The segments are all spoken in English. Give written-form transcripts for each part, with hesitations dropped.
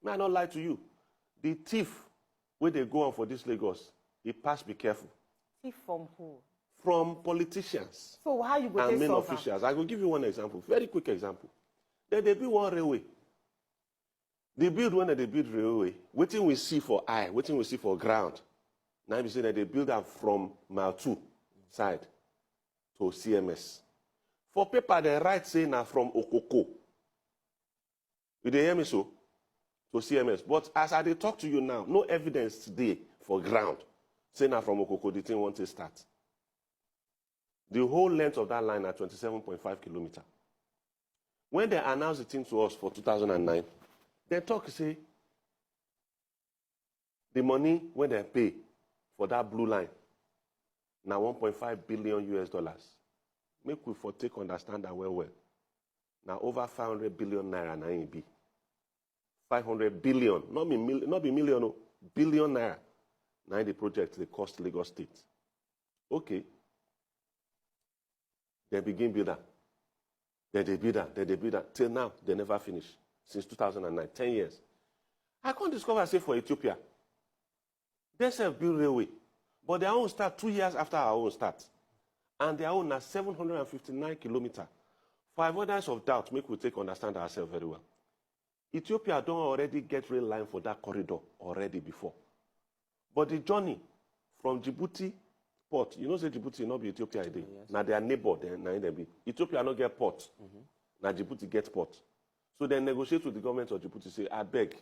May I not lie to you? The thief, where they go on for this Lagos, he pass be careful. Thief from who? From politicians. So how you go and take main solve officials. I will give you one example, very quick example. Then they build one railway. They build when they build railway. Waiting we see for eye, waiting we see for ground. Now you see that they build them from mile 2 side to CMS. For paper, they write saying now from Okoko. You dey hear me so? To CMS. But as I talk to you now, no evidence today for ground saying now from Okoko the thing wants to start. The whole length of that line are 27.5 kilometers. When they announced the thing to us for 2009, they talk say the money when they pay for that blue line now 1.5 billion US dollars. Make we for take understand that well. Now over 500 billion naira na be. 500 billion, not be million, no, billion naira. Now the project they cost Lagos State. Okay. They begin build that. Then they build that. Till now, they never finish. Since 2009, 10 years. I can't discover, say, for Ethiopia. They self build railway. But their own start 2 years after our own start. And their own are 759 kilometers. For avoidance of doubt, make we take understand ourselves very well. Ethiopia don't already get rail line for that corridor already before. But the journey from Djibouti port, you know, say Djibouti not be Ethiopia today. Yes. Now their neighbor, they be. Ethiopia not get port. Now Djibouti get port. So they negotiate with the government of Djibouti, say, I beg,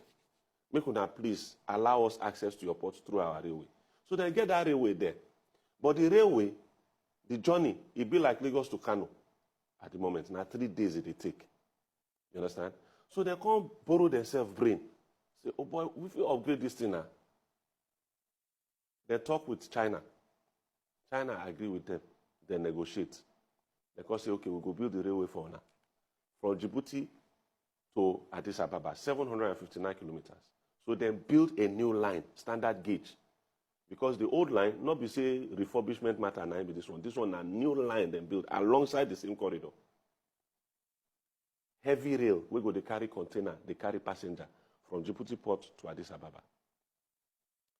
make una please allow us access to your port through our railway. So they get that railway there. But the railway, the journey, it be like Lagos to Kano at the moment. Now 3 days it take. You understand? So they can't borrow themselves brain. Say, oh boy, if we upgrade this thing now, they talk with China. China agree with them. They negotiate. They can say, okay, we'll go build the railway for now. From Djibouti to Addis Ababa, 759 kilometers. So then build a new line, standard gauge. Because the old line, not be say refurbishment matter, now be this one. This one, a new line then built alongside the same corridor. Heavy rail, we go, they carry container, they carry passenger from Djibouti port to Addis Ababa.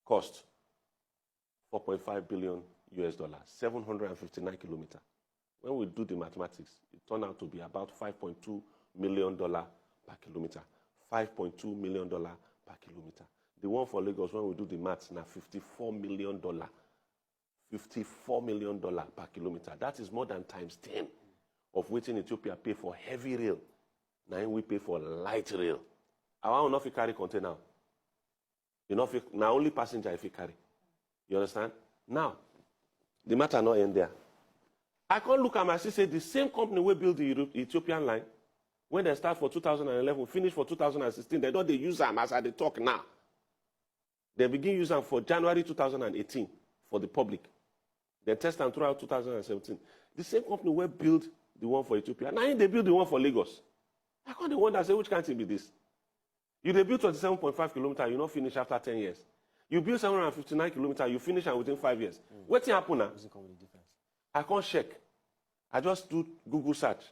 Cost, 4.5 billion US dollars, 759 kilometers. When we do the mathematics, it turned out to be about $5.2 million per kilometer. $5.2 million per kilometer. The one for Lagos, when we do the maths, now $54 million. $54 million per kilometer. That is more than times 10 of what in Ethiopia pay for heavy rail. Now we pay for light rail. I want not to carry container. You know, now only passenger if you carry. You understand? Now, the matter not end there. I can't look at my sister, say the same company will build the Ethiopian line, when they start for 2011, finish for 2016, they don't use them as they talk now. They begin using them for January 2018 for the public. They test them throughout 2017. The same company will build the one for Ethiopia. Now they build the one for Lagos. I can't wonder, say, which can't it be this? You they build 27.5 kilometers, you not finish after 10 years. You build 759 kilometers, you finish and within 5 years. What thing happen now? I can't check. I just do Google search.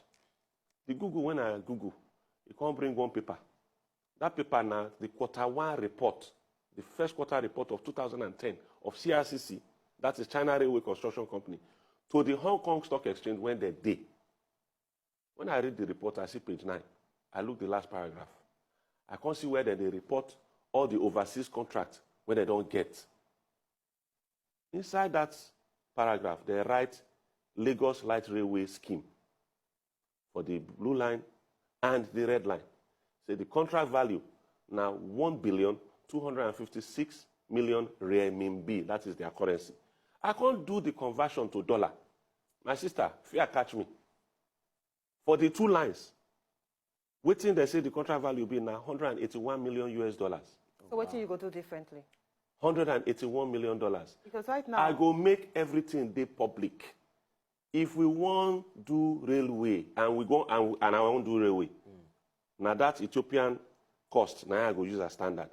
The Google, when I Google, it can't bring one paper. That paper now, the Q1 report, the first quarter report of 2010 of CRCC, that is China Railway Construction Company, to the Hong Kong Stock Exchange when they did. When I read the report, I see page 9. I look the last paragraph. I can't see where they report all the overseas contracts where they don't get. Inside that paragraph, they write Lagos Light Railway Scheme for the blue line and the red line. So the contract value now 1,256,000,000 renminbi. That is their currency. I can't do the conversion to dollar. My sister, fear catch me. For the 2 lines, waiting they say the contract value will be now 181 million US dollars. So what do you go do differently? $181 million. Because right now I go make everything they public. If we want do railway and we go and I want do railway, now that Ethiopian cost, now I go use as standard.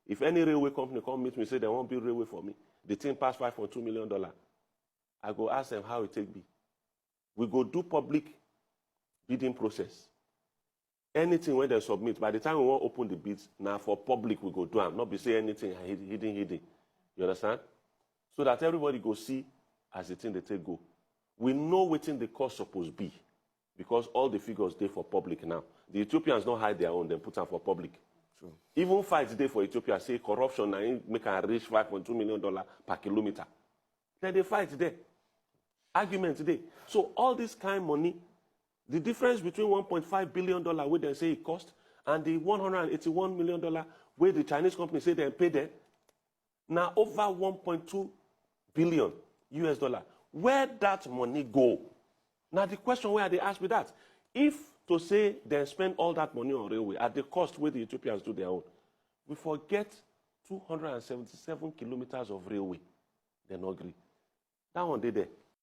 If any railway company come meet me say they want build railway for me, the thing pass $5.2 million, I go ask them how it take be. We go do public bidding process. anything when they submit, by the time we want to open the bids, now for public we go do them, not be say anything hidden. You understand? So that everybody go see as the thing they take go. We know what the cost supposed be, because all the figures they for public now. The Ethiopians don't hide their own, they put them for public. True. Even fight day for Ethiopia, say corruption and make a reach $5.2 million per kilometer. Then they fight there. Argument today. So all this kind of money, the difference between $1.5 billion where they say it cost and the $181 million where the Chinese company say they pay them, now over 1.2 billion US dollar. Where that money go? Now the question where they ask me that, if to say they spend all that money on railway at the cost where the Ethiopians do their own, we forget 277 kilometers of railway. They not agree. That one they there.